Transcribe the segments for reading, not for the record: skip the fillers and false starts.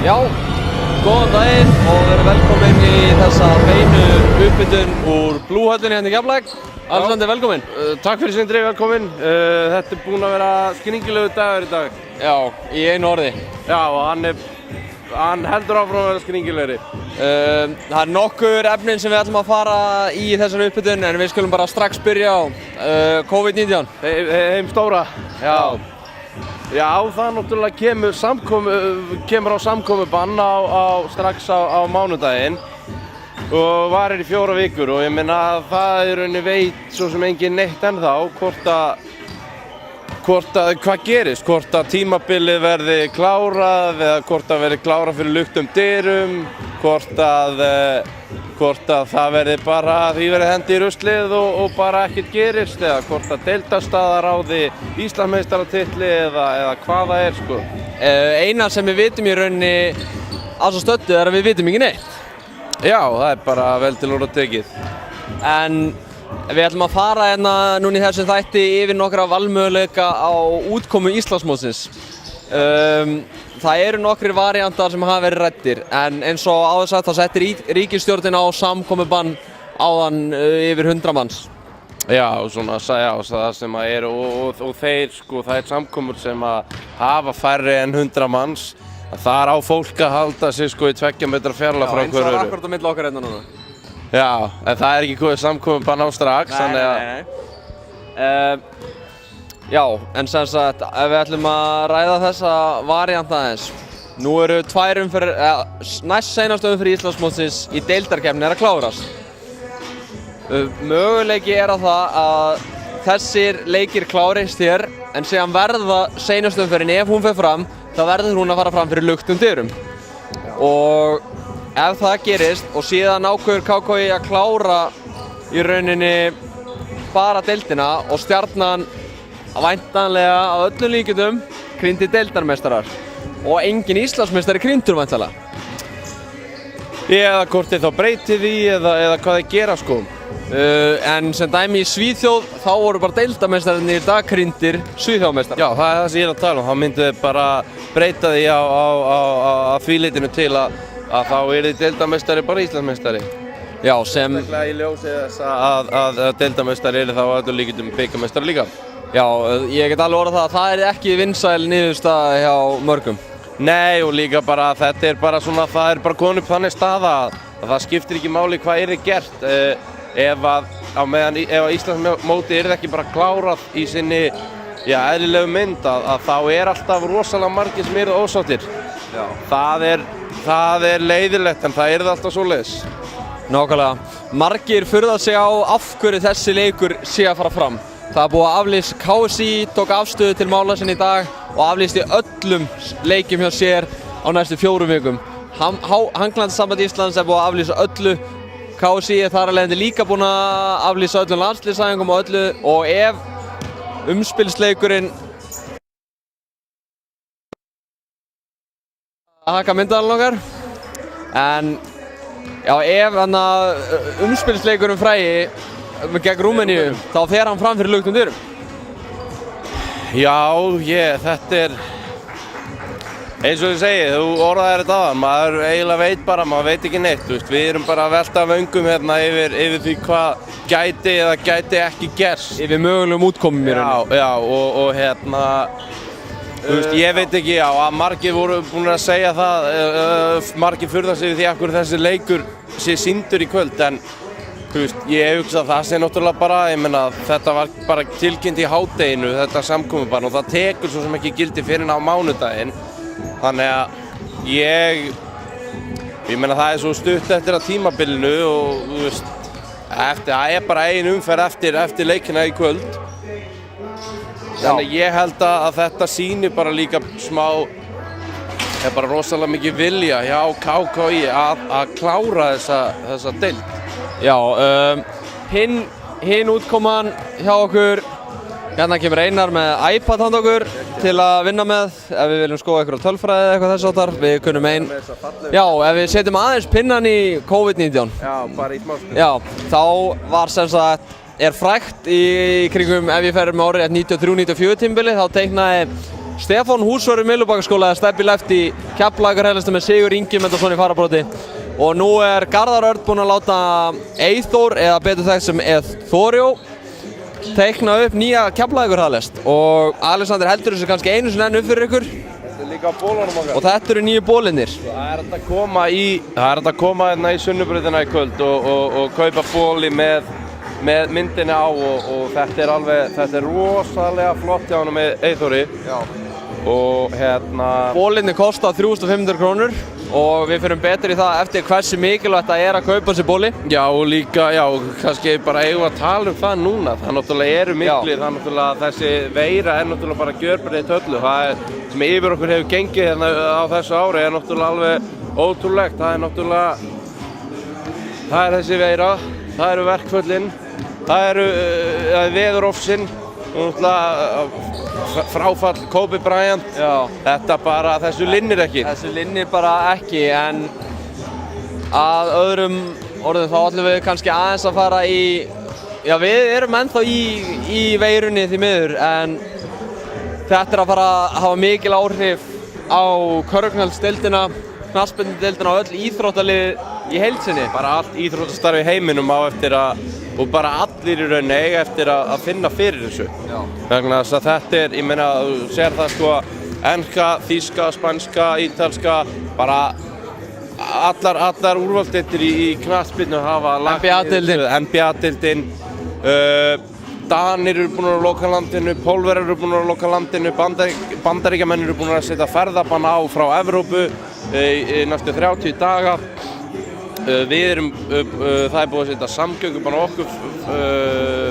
Já, góðan daginn og verið velkomin í þessa beinu uppbytun úr Blúhöllinni hérna í Keflavík. Alexander, velkomin. Takk fyrir Sindri, velkomin. Þetta er búinn að vera skringilegu dagur í dag. Já, í einu orði. Já, og hann heldur áfram að vera skringilegri. Það er nokkur efnin sem við ætlum að fara í þessari uppbytun en við skulum bara strax byrja á COVID-19. Heim stóra. Já, það náttúrulega kemur á samkomubann strax á mánudaginn og varir í 4 vikur og ég meina að það í rauninni veit svo sem engin neitt ennþá hvað gerist, hvort að tímabilið verði klárað eða hvort að verði klárað fyrir luktum dyrum, hvort að það verði bara því verði hendi í ruslið og bara ekkert gerist eða hvort að deildarstaða ráði Íslandsmeistaratitli eða hvað það er sko. Eina sem við vitum í rauninni á svo stöddu er að við vitum ekki neitt. Já, það er bara vel til orða tekið. En við ætlum að fara hérna núna í þessum þætti yfir nokkra valmöguleika á útkomu Íslandsmótsins. Það eru nokkrir variantar sem hafa verið ræddir en eins og áður sagt þá settir ríkisstjórnin á samkomubann áðan yfir 100 manns. Já, það sem að er og þeir sko, það er samkomur sem að hafa færri en 100 manns. Það á fólk að halda sig sko í 2 metra fjarlægð frá hverju öðru. Já, eins og það er akkurat á milli okkar hérna núna. Já, en það er ekki komið samkomubann á strax, þannig að... Nei. Já, en sem sagt, ef við ætlum að ræða þessa variant aðeins. Nú eru 2 umferðir, næst seinastu umferð Íslandsmótsins í deildarkeppni er að klárast. Möguleiki er á það að þessir leikir klárist hér, en síðan verða seinastu umferðin, ef hún fer fram, þá verður hún að fara fram fyrir luktum dyrum. Og ef það gerist og síðan ákveður KKÍ að klára í rauninni bara deildina og Stjarnan væntanlega á öllum líkindum krýndir deildarmeistarar og engin Íslandsmeistari krýndur væntanlega. Eða hvort þeir þá breyti því eða hvað þeir gera sko. En sem dæmi í Svíþjóð þá voru bara deildarmeistararnir í dag krýndir Svíþjóðmeistarar. Já, það er það sem ég er að tala um. Þá myndu þeir bara breyta því á því litinu til að þá er þið deildarmeistari bara Íslandsmeistari. Já, sem... Í ljósi þess að deildarmeistari er þá að öllum líkindum bikarmeistari líka. Já, ég get alveg orðað það að það er ekki vinsæl niðurstaða hjá mörgum. Nei, og líka bara þetta er bara svona, það er bara komin upp þannig staða að það skiptir ekki máli hvað yrði gert ef Íslandsmótið yrði ekki bara klárað í sinni eðlilegu mynd að þá er alltaf rosalega margir sem eru ósáttir. Já. Það er leiðilegt en það yrði alltaf svoleiðis. Nákvæmlega. Margir furða sig á af hverju þessi leikur sé að fara fram. Það er búið að aflýsa, KSÍ tók afstöðu til mála sinni í dag og aflýsti öllum leikjum hjá sér á næstu 4 vikum. Hanglandssamband Íslands er búið að aflýsa öllu, KSÍ er þar af leiðandi líka búin að aflýsa öllum landsliðsæfingum og öllu og ef umspilsleikurinn að haka myndaðalinn okkar en já, ef umspilsleikurinn frægi gegn Rúmeníu, þá fer hann fram fyrir luktum dyrum. Já, þetta er eins og ég segi, þú orðaðir þetta áðan, maður eiginlega veit bara, maður veit ekki neitt, við erum bara að velta vöngum hérna yfir því hvað gæti eða gæti ekki gerst. Yfir mögulegum útkomum í rauninni. Já, og hérna, ég veit ekki, að margir voru búin að segja það, margir furða sig því að þessi leikur sé sýndur í kvöld, en ég hugsa að það sé náttúrulega bara, ég meina, þetta var bara tilkynnt í hádeginu, þetta samkomubann og það tekur svo sem ekki gildi fyrir á mánudaginn. Þannig að ég meina það er svo stutt eftir að tímabilinu og það er bara ein umferð eftir leikina í kvöld. Þannig að ég held að þetta sýnir bara líka smá, er bara rosalega mikið vilja hjá KKÍ að klára þessa deild. Já, hinn útkoman hjá okkur, hérna kemur Einar með iPad handa okkur til að vinna með ef við viljum skoða eitthvað tölfræði eða eitthvað þess áttar, við kunnum Já, ef við setjum aðeins pinnan í COVID-19. Já, bara í smástund. Já, þá var sem sagt, frægt í kringum ef ég fer með árið 93-94 tímabili, þá teiknaði Stefán Húsvörður Myllubakaskóla er steppi left í Keflavíkurheiðarlista með Sigur Ingimundarson í fararbroddi. Og nú er Garðar Örn búinn að láta Eyþór, eða betur þekkt sem Þorjó, teikna upp nýja Keflavíkurheiðarlist. Og Alexander heldur þessu kannski einu sinni enn upp fyrir ykkur. Þetta er líka á bólunum okkar. Og þetta eru nýju bólinnir. Það er hægt að koma hérna í Sunnubrautina í kvöld og kaupa bóli með myndinni á og þetta er rosalega flott hjá honum með Eyþóri. Já. Og hérna... Bólinnir kosta 3.500 krónur. Og við fyrir betur í það eftir hversu mikilvægt það er að kaupa sér bóli. Já, og líka, kannski bara eigum að tala það núna. Það náttúrulega eru miklir, það náttúrulega þessi veira er náttúrulega bara gjörbreytt öllu. Það sem yfir okkur hefur gengið hérna á þessu ári er náttúrulega alveg ótrúlegt. Það er þessi veira, það eru verkföllin, það eru veðurofsinn og náttúrulega fráfall Kobe Bryant. Já. Þetta bara, þessu linnir ekki. Þessu linnir bara ekki, en að öðrum orðum þá ætlum við kannski aðeins að fara í... Já, við erum ennþá í veirunni því miður, en þetta er að fara að hafa mikil áhrif á körfuknattleiksdeildina, knattspyrnudeildina og öll íþróttalið í heild sinni. Bara allt íþróttastarf í heiminum á eftir að, og bara allir í rauninni eiga eftir að finna fyrir þessu. Já. Vegna þess að þetta er, ég meina, þú sér það sko, enska, þýska, spanska, ítalska, bara allar úrvalsdeildir í knattspyrnu hafa lagt NBA-deildin, Danir eru búin að loka landinu, Pólverjar eru búin að loka landinu, Bandaríkjamenn eru búin að setja ferðabann á frá Evrópu í næstu 30 daga. Við erum, það er búið að setja samgöngubann á okkur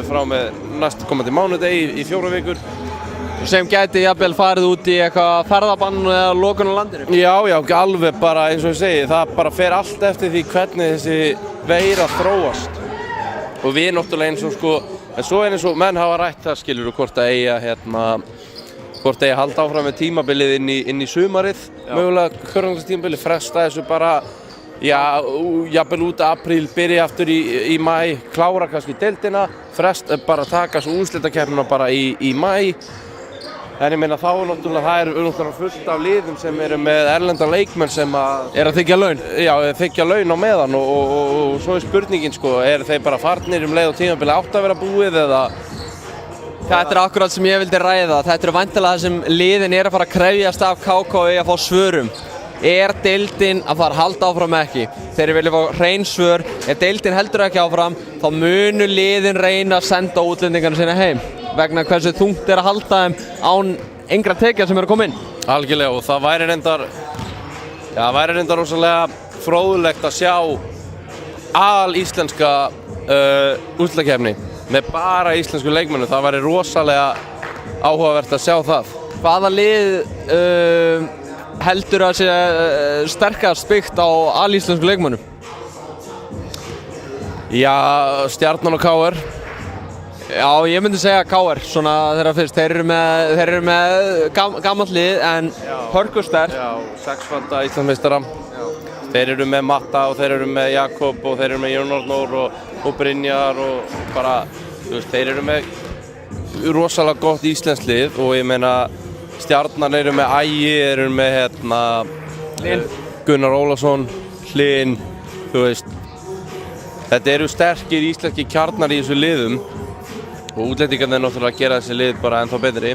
frá með næstkomandi mánudegi í 4 vikur. Sem gæti jafnvel farið út í eitthvað ferðabann eða lokun á landinu? Já, alveg bara eins og ég segi, það bara fer allt eftir því hvernig þessi veira þróast. Og við náttúrulega eins og sko, en svo eins og menn hafa rætt það skilur hvort að eiga halda áfram með tímabilið inn í sumarið, mögulega körfuknattleikstímabilið, fresta þessu bara. Já, jafnvel út af apríl, byrja aftur í maí, klára kannski deildina, bara taka svo úrslitakeppnina bara í maí. En ég meina þá náttúrulega, það eru fullt af liðum sem eru með erlenda leikmenn sem að... Er að þiggja laun? Já, þiggja laun á meðan og svo er spurningin sko, eru þeir bara farnir leið og tímabilið átt að vera búið eða... Þetta er akkurat sem ég vildi ræða, þetta eru væntanlega það sem liðin er að fara að krefjast af KKÍ að fá svörum. Er deildin að fara að halda áfram ekki? Þeir vilja fá hrein svör. Ef deildin heldur ekki áfram, þá munu liðin reyna að senda útlendingarna sína heim. Vegna hversu þungt er að halda þeim án engra tekja sem eru að koma inn. Algjörlega, og það væri reyndar rosalega fróðlegt að sjá íslenska úrslitakeppni með bara íslensku leikmönnum. Það væri rosalega áhugavert að sjá það. Hvaða lið heldur að sé sterkast byggt á alíslensku leikmönnum? Já, Stjarnan og KR. Já, ég myndi segja KR, svona þeirra fyrst. Þeir eru með gamalt lið en hörkusterkt. Já, 6-falda Íslandsmeistara. Þeir eru með Matta og þeir eru með Jakob og þeir eru með Jón Arnór og Brynjar og bara, þú veist, þeir eru með rosalega gott íslenskt lið og ég meina Stjarnan eru með Ægi, eru með Gunnar Ólafsson, Hlyn, þú veist. Þetta eru sterkir íslenski kjarnar í þessu liðum og útlendingarnir náttúrulega að gera þessi lið bara ennþá betri.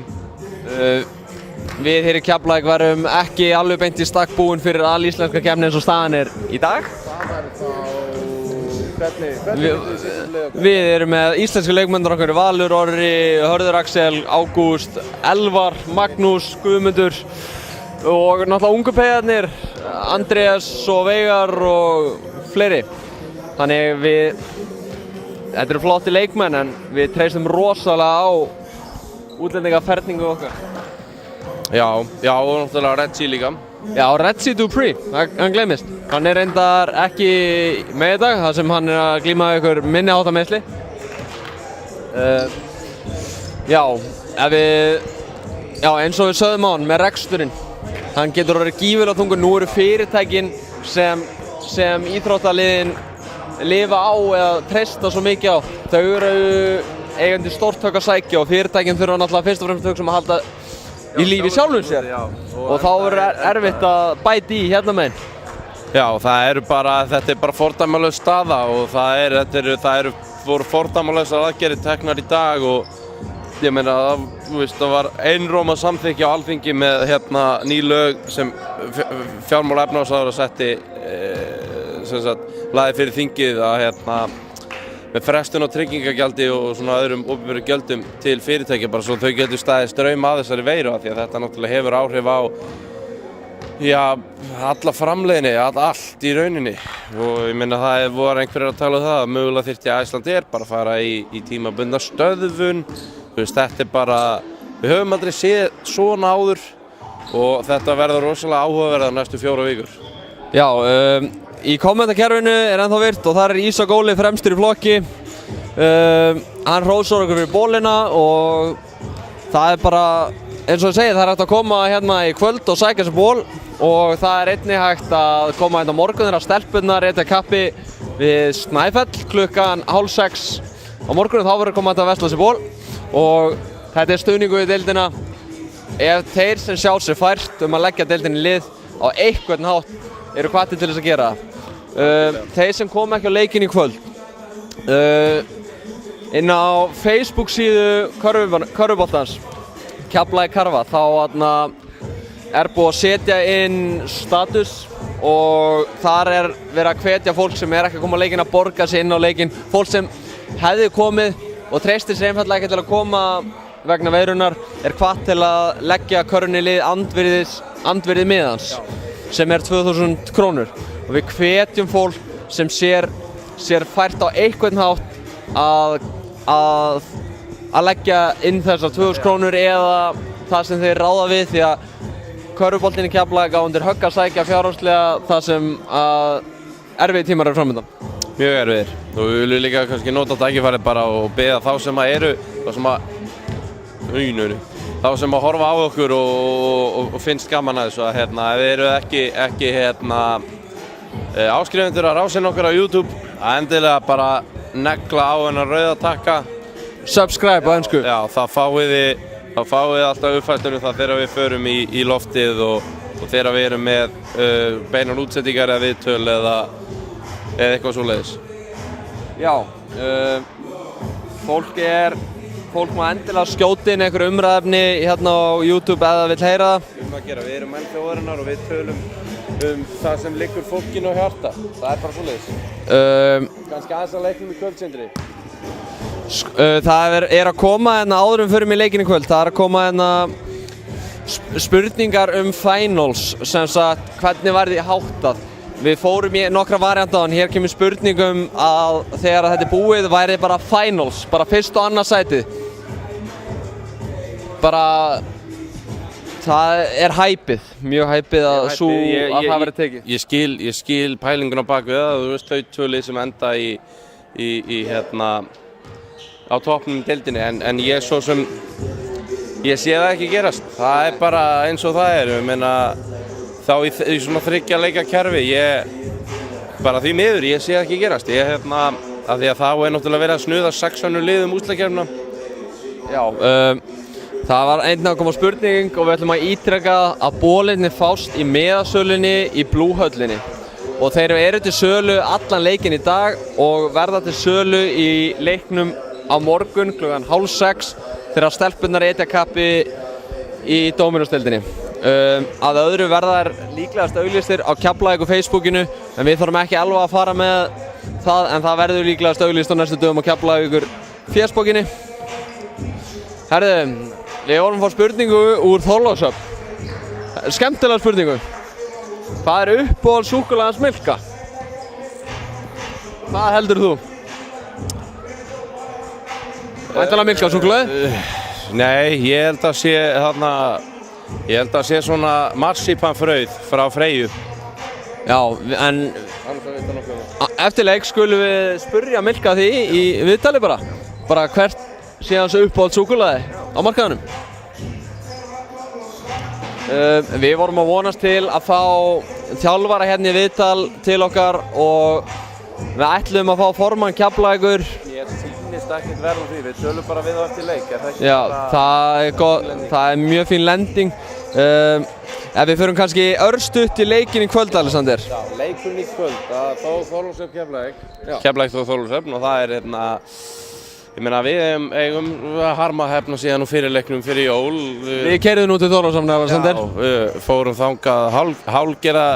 Við hér í Keflavík varum ekki alveg beint í stakk búin fyrir alíslenska keppni eins og staðan er í dag. Við erum með íslenski leikmennir okkar, Valur Orri, Hörður Axel, Ágúst, Elvar, Magnús, Guðmundur og náttúrulega ungu peyjarnir, Andrés og Veigar og fleiri. Þannig þetta eru flotti leikmenn en við treystum rosalega á útlendingaferningu okkar. Já, og náttúrulega Reggie líka. Já, Reggie Dupree, hann gleymist. Hann er reyndar ekki með í dag, þar sem hann er að glíma við ykkur minniháttar meiðsli. Eins og við sögðum á hann með reksturinn. Hann getur orðið gífurlega þungur. Nú eru fyrirtækin sem íþróttaliðin lifa á eða treysta svo mikið á. Þau eru eigandi stórt högg að sækja og fyrirtækin þurfa náttúrulega fyrst og fremst að halda í lífi sjálfum sér. Og þá verður erfitt að bæta í hérna meginn. Já, þetta bara fordæmalaus staða og það voru fordæmalausar aðgerðir teknar í dag og ég meina það var einróma samþykki á Alþingi með ný lög sem fjármála- og efnahagsráðherra setti lagði fyrir þingið að með frestun á tryggingagjaldi og svona öðrum opinberum gjöldum til fyrirtækja bara svo þau getur staðið straum að þessari veiru af því að þetta náttúrulega hefur áhrif á alla framleiðni, allt í rauninni og ég meina það voru einhverjir að tala um það að mögulega þyrfti Icelandair bara að fara í tímabundna stöðvun þetta bara, við höfum aldrei séð svona áður og þetta verður rosalega áhugaverða næstu 4 vikur. Já, í kommentakerfinu ennþá virt og þar Ísak Óli fremstur í flokki. Hann hrósar okkur fyrir bólina og það bara, eins og ég segi, það hægt að koma í kvöld og sækja sér ból og það einnig hægt að koma á morgun þegar stelpurnar etja kappi við Snæfell klukkan 5:30 á morgunum þá verður koma að versla sér ból og þetta stuðningu í deildina ef þeir sem sjá sér fært að leggja deildinni í lið á einhvern hátt eru hvattir til þess að gera þeir sem koma ekki á leikinn í kvöld inn á Facebook síðu Körfuboltans Keflavík Karfa þá búið að setja inn status og þar verið að hvetja fólk sem ekki að koma á leikinn að borga sig inn á leikinn fólk sem hefði komið og treystir sér einfaldlega ekki til að koma vegna veirunar hvatt til að leggja körfunni í lið andvirði miðans sem 2000 krónur og við hvetjum fólk sem sér fært á einhvern hátt að leggja inn þessar 2000 krónur eða það sem þeir ráða við því að körfuboltinn í Keflavík á undir högg að sækja fjárhagslega það sem erfiðir tímar eru framöndan. Mjög erfiðir og við viljum líka kannski nota tækifærið bara og biðja þá sem að horfa á okkur og finnst gaman að þessu að ef þið eru ekki áskrifendur að rásinn okkar á YouTube að endilega bara negla á hennar rauða takka subscribe á ensku. Já, þá fáið þið alltaf uppfærslu það þegar við förum í loftið og þegar við erum með beinar útsendingar eða viðtöl eða eitthvað svoleiðis. Já, fólk má endilega skjóta inn einhver umræðefni hérna á YouTube eða vill heyra það. Við erum menn þjóðarinnar og við tölum það sem liggur fólkinu á hjarta. Það bara svoleiðis. Kannski aðeins að leiknum í kvöldsindri. Það að koma áður fyrir mig leikinn í kvöld. Það að koma spurningar finals sem sagt hvernig var því háttað. Við fórum í nokkra varianta og hér kemur spurningum að þegar þetta búið væri bara finals, bara fyrst og annað sætið. Bara það hæpið, mjög hæpið að það verði tekið. Ég skil pælinguna bak við það, þú veist þau tvö lið sem enda á toppnum í deildinni en ég svo sem ég sé það ekki gerast. Það bara eins og það ég meina þá í svona 3 leikja kerfi bara því miður, ég sé það ekki gerast. Af því að þá náttúrulega verið að snuða 6 önnur lið úrslitakeppnina. Já, það var að koma spurning og við ætlum að ítreka að bólinni fást í miðasölunni í Blúhöllinni. Og þeir eru til sölu allan leikinn í dag og verða til sölu í leiknum á morgun klukkan 5:30 þegar stelpurnar etja kappi í Dóminósdeildinni. Að öðru verða þær líklegast auglýstir á Keflavík og Facebookinu en við þurfum ekki alveg að fara með það en það verður líklegast auglýst á næstu dögum á Keflavíkur Facebookinu. Herðu, við vorum að fá spurningu úr Þorlákshöfn. Skemmtilega spurningu. Hvað uppáhalds súkkulaði hans Milka? Hvað heldur þú? Væntanlega Milka súkkulaði? Nei, ég held að sé svona marsipanfrauð frá Freyju. Já, en eftir leik skulum við spurja Milka því í viðtali bara hvert sé hans uppáhalds súkkulaði á markaðinum. Við vorum að vonast til að fá þjálfara hérna í viðtal til okkar og við ætlum að fá formann Keflavíkur. Ég sýnist finnst ekkert verð á því, við tölum bara við á eftir leik. Já, það er mjög fín lending. Ef við förum kannski örstutt í leikinn í kvöld, Alexander. Já, leikurinn í kvöld, það Þorlákshöfn Keflavík. Keflavík og Þorlákshöfn og það er ég meina við eigum harma hefna síðan og fyrir leiknum fyrir jól. Við keyrðum nú til Þorlákshafnar, Alexander. Já, við fórum þangað hálfgerða,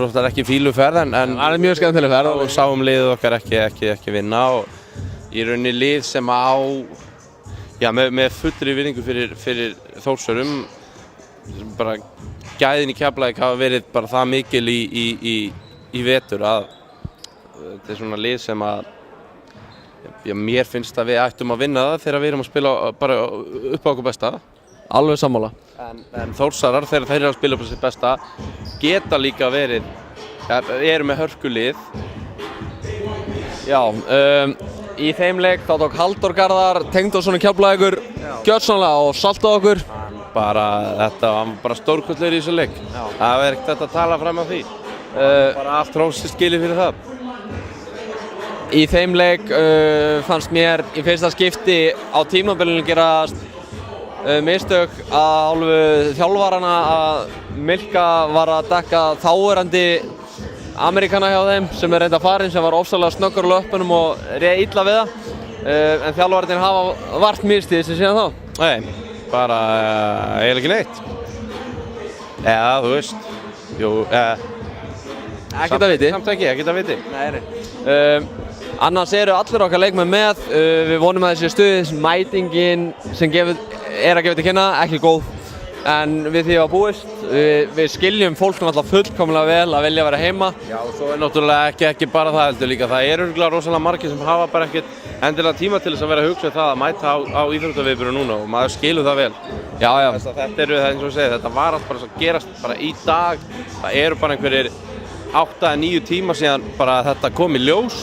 það er ekki fíluferð en það er mjög skemmtileg ferð. Og sáum liðið okkar ekki vinna og í rauninni lið sem með fullri virðingu fyrir Þórsurum, bara gæðin í Keflavík hafa verið bara það mikil í vetur að þetta er svona lið sem mér finnst að við ættum að vinna það þegar við erum að spila bara upp á okkur besta. Alveg sammála. En Þórsarar þegar þeir eru að spila upp á sitt besta geta líka verið, eru með hörkulið. Já, í þeim leik þá tók Halldór Garðar Tengdórsson í Keflavíkur gjörsamlega og saltaði okkur. Hann bara stórkostlegur í þessu leik. Það er ekkert að tala fram á því. Bara allt hrósið skilið fyrir það. Í þeim leik fannst mér í fyrsta skipti á tímabilinu gerast mistök að hálfu þjálfarana að Milka var að dekka þáverandi Ameríkana hjá þeim sem er reynda farinn sem var ofsalega snöggur á löpunum og réð illa við það. En þjálfararnir hafa vart mistið sem síðan þá. Nei, bara eiginlega ekki neitt. Eða, þú veist, ekkert að viti. Samt ekki, ekkert að viti. Nei. Annars eru allir okkar leikmenn með. Við vonum að þessi stuðis, mætingin sem að gefa til kynna, ekki góð. En við því að búist, við skiljum fólk alltaf fullkomlega vel að vilja vera heima. Já, og svo er náttúrulega ekki bara það heldur líka. Það eru örugglega rosalega margir sem hafa bara ekkert endilega tíma til þess að vera að hugsa það að mæta á íþróttaviðburði núna og maður skilur það vel. Já. Þetta eru, eins og ég segi, þetta var allt bara að gerast bara í dag. Það eru bara einhverjir 8-9 tíma síðan bara þetta kom í ljós.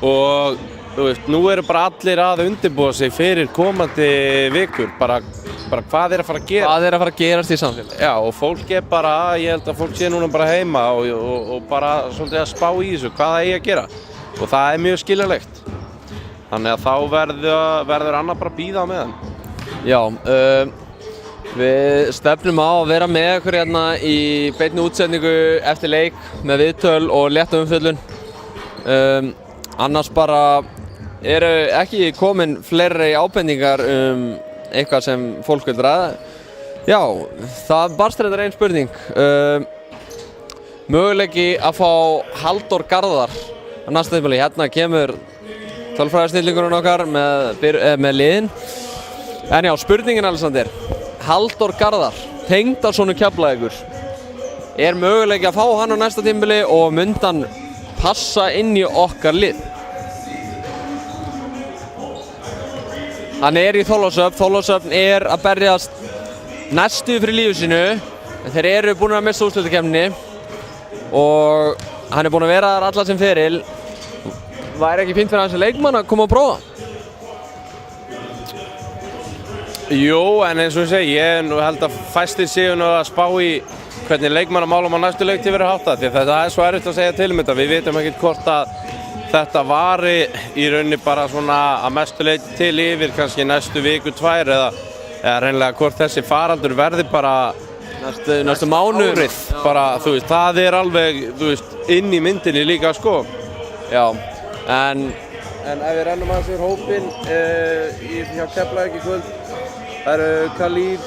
Og þú veist, nú eru bara allir að undirbúa sig fyrir komandi vikur, bara hvað er að fara að gera. Hvað er að fara að gerast í samfélagi. Já, og fólk er bara, ég held að fólk sé núna bara heima og bara svolítið að spá í þessu, hvað það eigi að gera. Og það er mjög skiljanlegt. Þannig að þá verður annað bara að bíða á meðan. Já, við stefnum á að vera með ykkur hérna í beinni útsendingu eftir leik með viðtöl og létta umfjöllun. Annars bara eru ekki komin fleiri ábendingar eitthvað sem fólk vil ræða. Já, það barst reyndar ein spurning. Möguleiki að fá Halldór Garðar á næsta tímabili. Hérna kemur tölfræðisnillingurinn okkar með liðin. En já, spurningin Alexander. Halldór Garðar, Tengdasonur Keflavíkur. Er möguleiki að fá hann á næsta tímabili og myndi hann passa inn í okkar lið? Hann er í Þorlákshöfn. Þorlákshöfn er að berjast næstu fyrir lífi sínu en þeir eru búin að missa úrslitakeppninni og hann er búin að vera þar alla sem feril. Væri ekki fínt fyrir hans leikmann að koma og prófa? Jú, en eins og ég segi, ég held að fæstir séu nú að spá í hvernig leikmannamálum á næstu leiktíð verður háttað, því þetta er svo erfitt að segja til þetta. Við vitum ekkert hvort að þetta vari í rauninni bara svona að mestu leyti til yfir kannski næstu viku, 2 eða reynilega hvort þessi faraldur verði bara næstu mánuð. Árið, bara, þú veist, það er alveg, þú veist, inn í myndinni líka, sko. Já, en ef við rennum aðeins yfir hópinn hjá Keflavík í kvöld, það eru Khalil,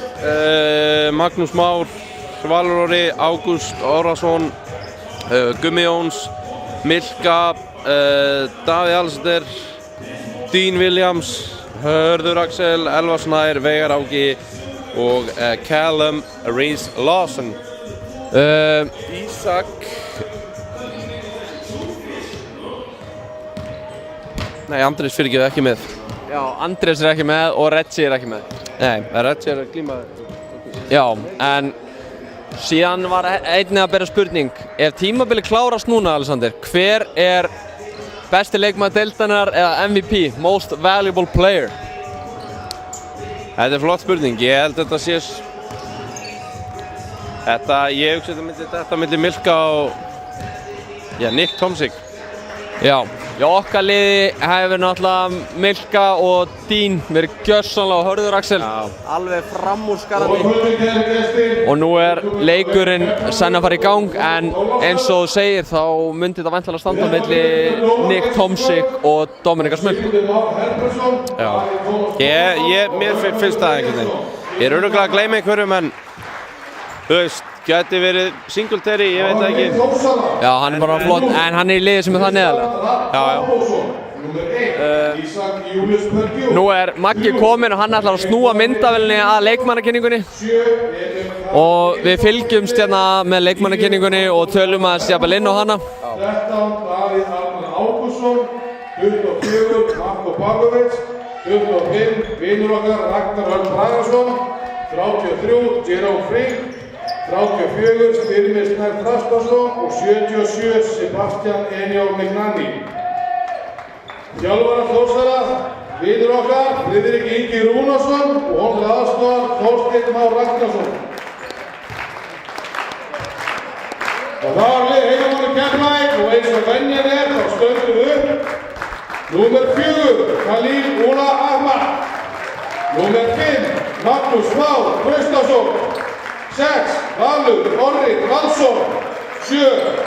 Magnús Már, Valur Orri, Ágúst Orrason, Gummi Jóns, Milka, Davíð Alexander, Dean Williams, Hörður Axel, Elvar Snær, Veigar Áki og Callum Reese Lawson. Ísak Nei, Andrés fyrirgefðu ekki með. Já, Andrés er ekki með og Reggie er ekki með. Nei, Reggie er að glíma. Já, en síðan var einnig að bera spurning. Ef tímabilið klárast núna, Alexander, hver er besti leikmaður deildarinnar eða MVP, Most Valuable Player? Þetta er flott spurning. Ég held að þetta sé ég hugsa þetta milli Milka og Nick Tomsik. Já, okkar liði hefur náttúrulega Milka og Dín verið gjörsamlega á Hörður Axel. Alveg framúrskarandi. Og nú leikurinn senn að fara í gang, en eins og þú segir þá myndi þetta væntanlega standa milli Nick Tomsik og Dominika Smulk. Já, mér finnst það einhvern veginn. Ég örugglega að gleyma einhverjum, en þú veist, gæti verið Singletary, ég veit það ekki. Já, hann bara flott, en hann í liði sem það neðarlega. Já. Nú Maggi kominn og hann ætlar að snúa myndavélinni að leikmannakynningunni. Og við fylgjumst hérna með leikmannakynningunni og tölum að stjapa inn á hana. 13 Davíð Arnar Ágústsson, 24 Marko Pavlovic, 25 vinur okkar Ragnar Örn Bragason, 33 Jerome Frink, 34 Styrmir Snær Þrastvarsson og 77 Sebastian Enjó Mignani. Þjálfara Þórsara, vinur okkar Friðrik Ingi Rúnarsson og honum aðstoðar Þorsteinn Már Ragnarsson. Og þá við heimamanni Keflavík og eins og venjan þá stöndum við upp. Númer 4, Khalil Ula Ahmad. Númer 5, Magnús Már Traustason. 6, Valur Orri Valsson. 7,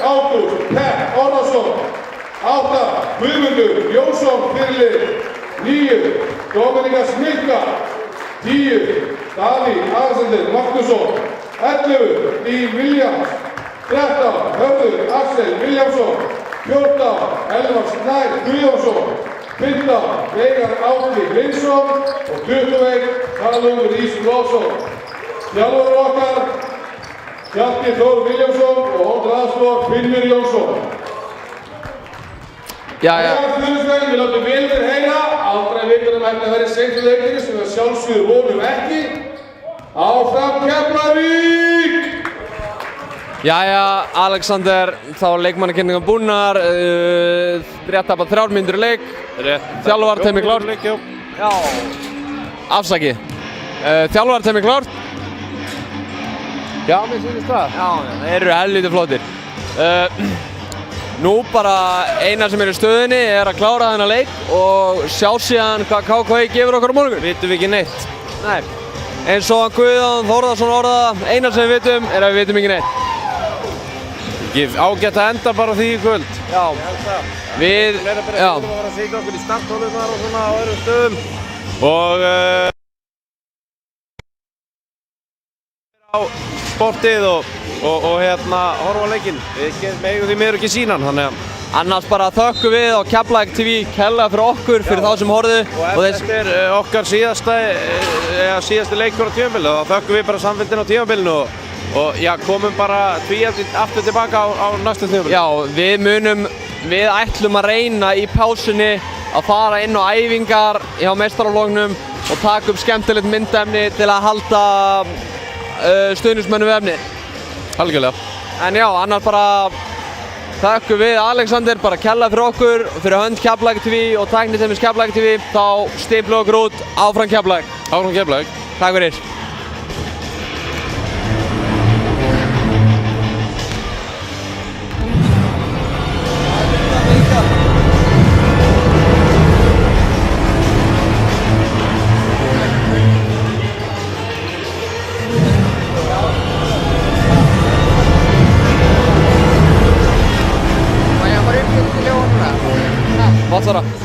Ágúst Pepp Orrason. 8, Guðmundur Jónsson fyrirliði. 9, Dominika Smilka. 10, Davíð Alexander Magnússon. 11, Dín Williams. 13, Hörður Axel Viljámsson. 14, Elvar Snær Guðjónsson. 15, Veigar Átni Vinsson og 21, Callum Rhys Lawson. Þjálfari okkar, Hjalti Þór Viljámsson og honum aðstoðar Finnur Jónsson. Stuðningsmenn, við látum vel fyrir heyra, aldrei vitur að verði seint í leikinn sem við sjálfsögðu vonum ekki. Áfram Keflavík! Jæja, Alexander, þá leikmannakynningar búnar, rétt tapa 3 mínútur í leik. Þjálfar teimi klárt. Já, afsakið. Þjálfar teimi klárt. Já, mér sýnist það. Já, það eru helvítið flottir. Nú bara eina sem í stöðunni að klára þennan leik og sjá síðan hvað KKÍ gefur okkur á morgun. Vitum við ekki neitt. Nei. Eins og Guðjón Þórðarsson orðaði það, eina sem við vitum að við vitum ekki neitt. Ágætt að enda bara því í kvöld. Já. Við erum að fara að sitja okkur í starthólurnar og svona á öðrum stöðum. Og á sportið og hérna horfa á leikinn. Við megum því miður ekki sýna hann, þannig að annars bara þökkum við á Keflavík TV kærlega fyrir okkur, fyrir þá sem horfðu. Og þetta okkar síðasti leikur á tímabilinu og þá þökkum við bara samfélgina á tímabilinu og já, komum bara aftur tilbaka á næstu tímabilinu. Já, við ætlum að reyna í pásunni að fara inn á æfingar hjá meistarafloknum og taka upp skemmtilegt myndefni til að halda stuðningsmönnum við efnið. Algjörlega. En já, annars bara þökkum við Alexander bara kærlega fyrir okkur, fyrir hönd Keflavík TV og tækniteymis Keflavík TV, þá stimplum okkur út, áfram Keflavík. Áfram Keflavík. Takk fyrir. Vad sa du?